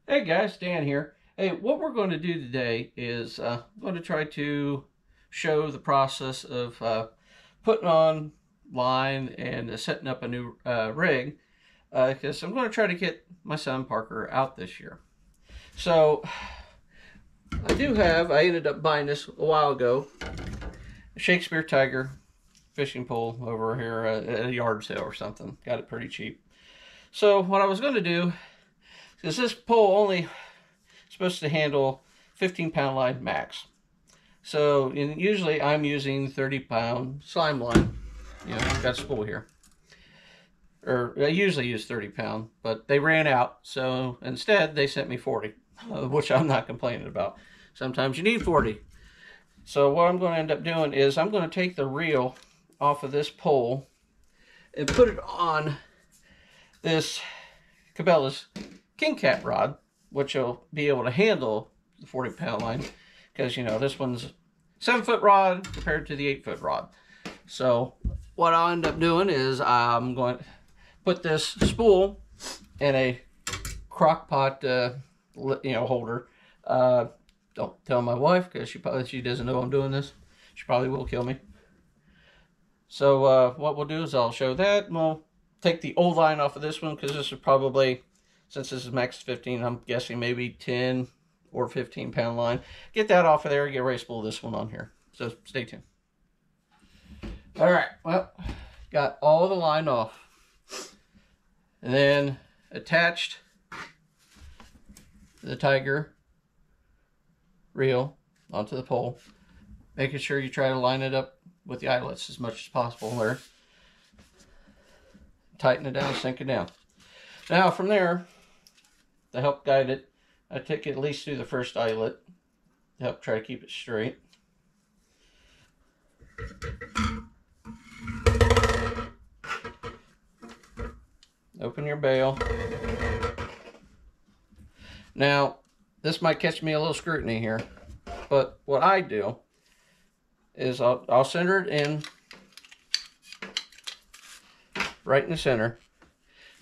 Hey guys, Dan here. Hey, what we're going to do today is I'm going to try to show the process of putting on line and setting up a new rig because I'm going to try to get my son Parker out this year. So I ended up buying this a while ago, a Shakespeare Tiger fishing pole over here at a yard sale or something. Got it pretty cheap. So what I was going to do is this pole only supposed to handle 15-pound line max. So usually I'm using 30-pound slime line. You know, I've got a spool here. Or I usually use 30-pound, but they ran out. So instead they sent me 40, which I'm not complaining about. Sometimes you need 40. So what I'm going to end up doing is I'm going to take the reel off of this pole and put it on this Cabela's King Cat rod, which will be able to handle the 40-pound line, because you know this one's 7-foot rod compared to the 8-foot rod. So what I'll end up doing is I'm going to put this spool in a crock pot holder. Don't tell my wife, because she doesn't know I'm doing this. She probably will kill me. So what we'll do is I'll show that, and we'll take the old line off of this one, because this is probably, since this is max 15, I'm guessing maybe 10 or 15-pound line. Get that off of there, get ready to spool this one on here. So stay tuned. All right, well, got all the line off. And then attached the Tiger reel onto the pole. Making sure you try to line it up with the eyelets as much as possible there. Tighten it down, sink it down. Now from there, to help guide it, I take it at least through the first eyelet to help try to keep it straight. Open your bail. Now, this might catch me a little scrutiny here, but what I do is I'll center it in right in the center.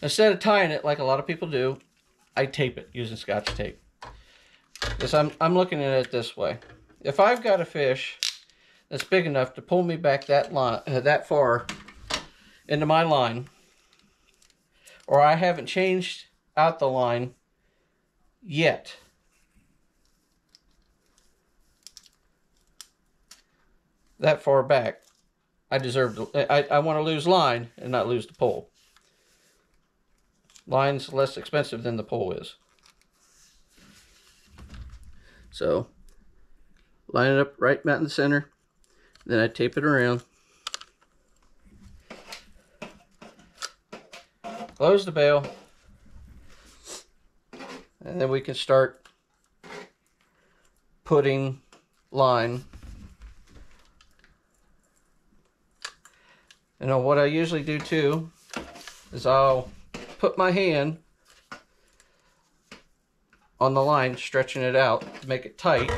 Instead of tying it like a lot of people do, I tape it using Scotch tape. Because I'm looking at it this way. If I've got a fish that's big enough to pull me back that far into my line, or I haven't changed out the line yet, that far back, I want to lose line and not lose the pole. Line's less expensive than the pole is. So line it up right about in the center, then I tape it around, close the bail, and then we can start putting line. You know what I usually do too is I'll put my hand on the line, stretching it out to make it tight.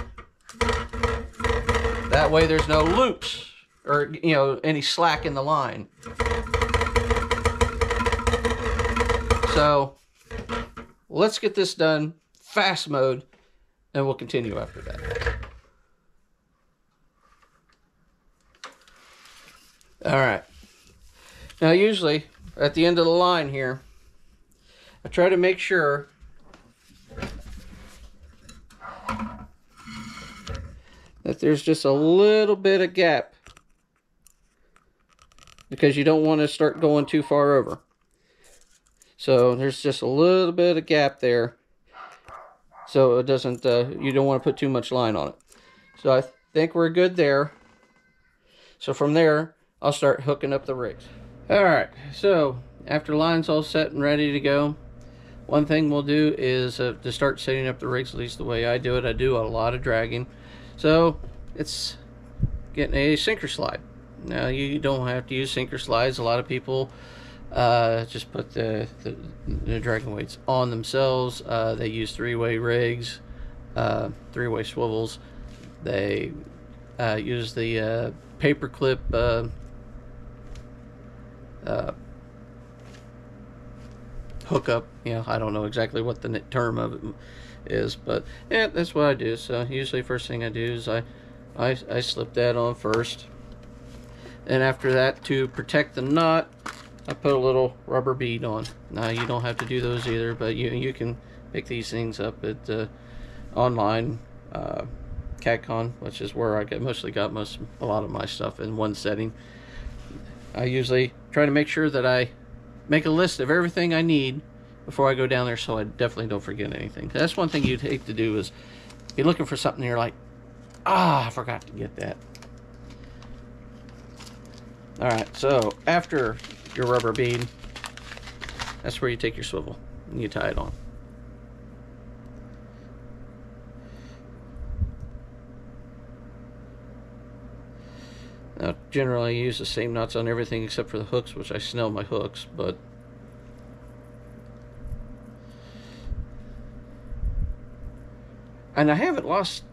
That way there's no loops or any slack in the line. So let's get this done fast mode, and we'll continue after that. All right. Now usually at the end of the line here, I try to make sure that there's just a little bit of gap, because you don't want to start going too far over. So there's just a little bit of gap there, so it doesn't, you don't want to put too much line on it. So I think we're good there. So from there, I'll start hooking up the rigs. All right, so after line's all set and ready to go, one thing we'll do is to start setting up the rigs, at least the way I do it. I do a lot of dragging. So it's getting a sinker slide. Now you don't have to use sinker slides. A lot of people just put the dragging weights on themselves. They use three-way rigs, three-way swivels. They use the paper clip hookup. I don't know exactly what the term of it is, but yeah, that's what I do. So usually first thing I do is I slip that on first, and after that, to protect the knot, I put a little rubber bead on. Now you don't have to do those either, but you can pick these things up at online, CatCon, which is where I mostly got a lot of my stuff in one setting. I usually try to make sure that I make a list of everything I need before I go down there, so I definitely don't forget anything. That's one thing you'd hate to do, is be looking for something and you're like, I forgot to get that. Alright, so after your rubber bead, that's where you take your swivel and you tie it on. Now, generally I use the same knots on everything except for the hooks, which I snell my hooks, but and I haven't lost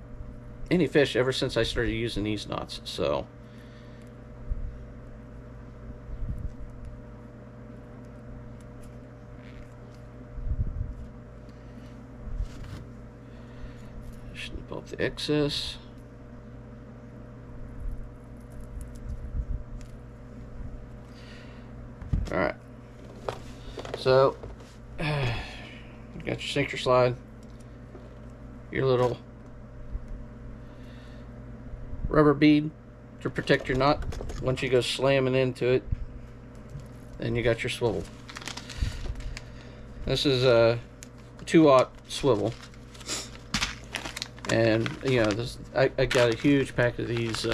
any fish ever since I started using these knots, so snip off the excess. Alright, so you got your sinker slide, your little rubber bead to protect your knot. Once you go slamming into it, then you got your swivel. This is a 2/0 swivel, and I got a huge pack of these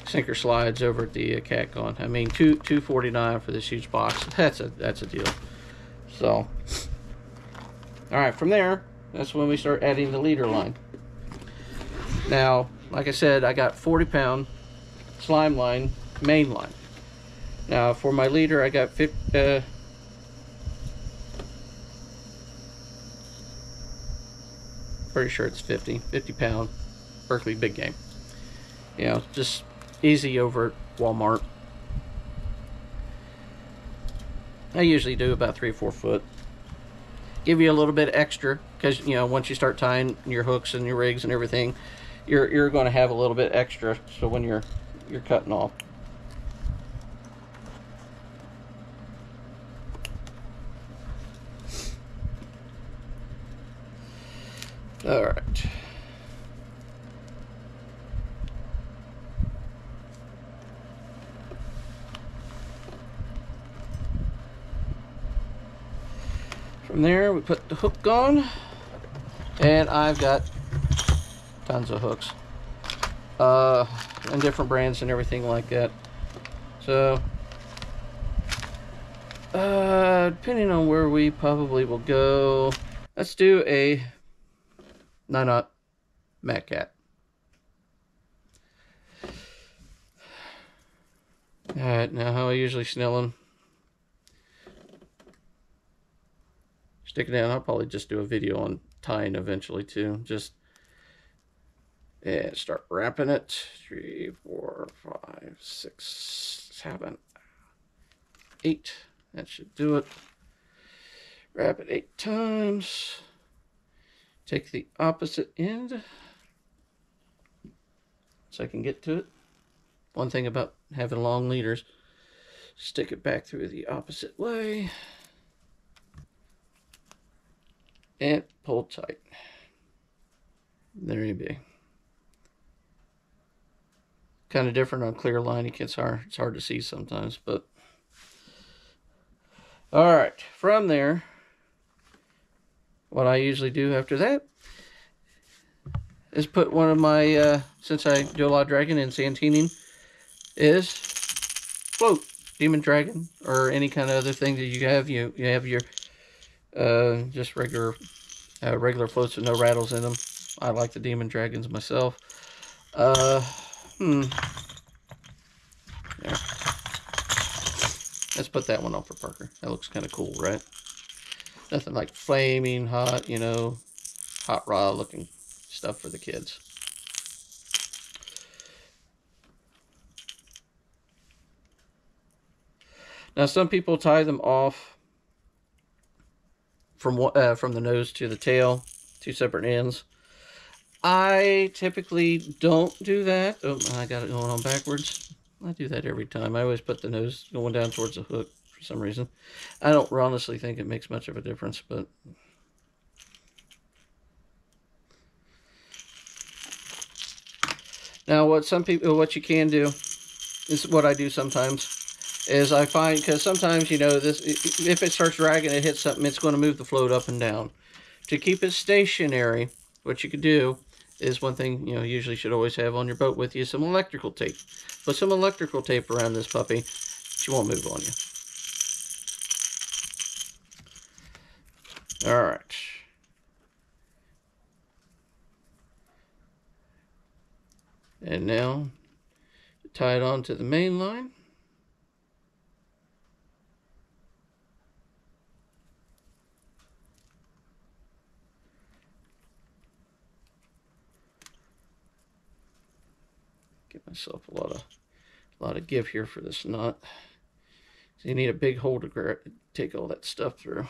sinker slides over at the CatCon. I mean, $2.49 for this huge box. That's a deal. So, all right, from there, that's when we start adding the leader line. Now, like I said, I got 40-pound slime line, main line. Now, for my leader, I got pretty sure it's 50-pound Berkley big game. Just easy over at Walmart. I usually do about 3 or 4 foot. Give you a little bit extra, because once you start tying your hooks and your rigs and everything, you're going to have a little bit extra, so when you're cutting off. All right. From there, we put the hook on, and I've got tons of hooks, and different brands and everything like that. So, depending on where we probably will go, let's do a 9/0 Mac Cat. Alright, now how I usually snell them. Stick it down. I'll probably just do a video on tying eventually too. Just start wrapping it. 3, 4, 5, 6, 7, 8. That should do it. Wrap it 8 times. Take the opposite end so I can get to it. One thing about having long leaders, stick it back through the opposite way and pull tight. There you be. Kind of different on clear line. It's hard to see sometimes, but all right. From there, what I usually do after that is put one of my, since I do a lot of dragging and sandtining, is float, demon dragon, or any kind of other thing that you have. You have your just regular floats with no rattles in them. I like the demon dragons myself. There. Let's put that one on for Parker. That looks kind of cool, right? Nothing like flaming hot, hot rod looking stuff for the kids. Now, some people tie them off from the nose to the tail, 2 separate ends. I typically don't do that. Oh, I got it going on backwards. I do that every time. I always put the nose going down towards the hook for some reason. I don't honestly think it makes much of a difference, but now what you can do is what I do sometimes is I find, because sometimes, you know, this, if it starts dragging, it hits something, it's going to move the float up and down. To keep it stationary, what you could do is, one thing, you know, usually should always have on your boat with you, some electrical tape. Put some electrical tape around this puppy. She won't move on you. All right. And now, tie it onto the main line. Give myself a lot of give here for this knot. So you need a big hole to take all that stuff through.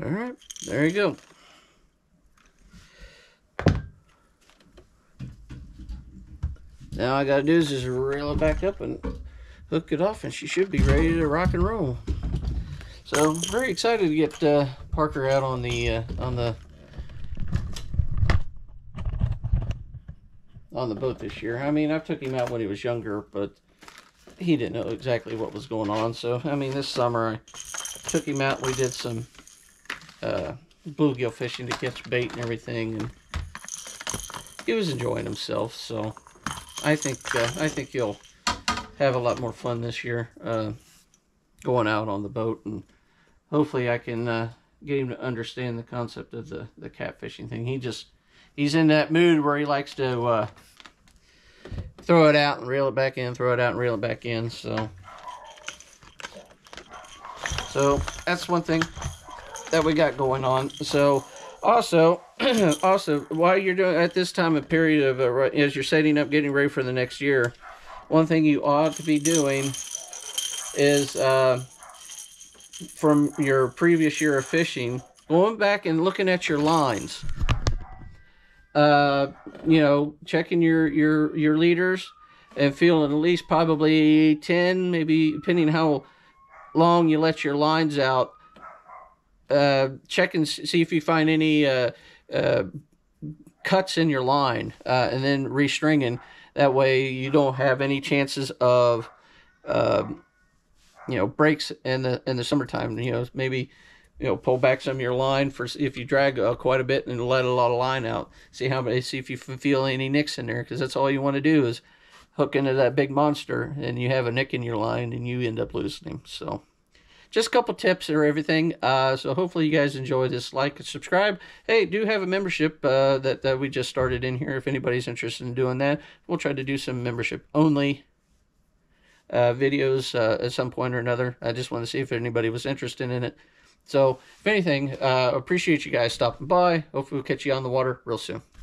All right, there you go. Now all I gotta do is just reel it back up and hook it off, and she should be ready to rock and roll. So very excited to get Parker out on the boat this year. I mean, I took him out when he was younger, but he didn't know exactly what was going on. So I mean, this summer I took him out. We did some bluegill fishing to catch bait and everything, and he was enjoying himself. So I think he'll have a lot more fun this year going out on the boat, and hopefully I can get him to understand the concept of the catfishing thing. He's in that mood where he likes to throw it out and reel it back in, throw it out and reel it back in. So that's one thing that we got going on. So also while you're doing at this time of period of as you're setting up, getting ready for the next year, one thing you ought to be doing is from your previous year of fishing, going back and looking at your lines. You know, checking your leaders and feeling at least probably 10, maybe depending how long you let your lines out. Check and see if you find any cuts in your line, and then restringing. That way you don't have any chances of you know, breaks in the summertime. You know, maybe, you know, pull back some of your line for if you drag quite a bit and let a lot of line out. See if you feel any nicks in there, because that's all you want to do is hook into that big monster, and you have a nick in your line and you end up losing him. So just a couple tips or everything. So hopefully you guys enjoy this. Like and subscribe. Hey, do have a membership that we just started in here. If anybody's interested in doing that, we'll try to do some membership only videos at some point or another. I just want to see if anybody was interested in it. So if anything, appreciate you guys stopping by. Hopefully we'll catch you on the water real soon.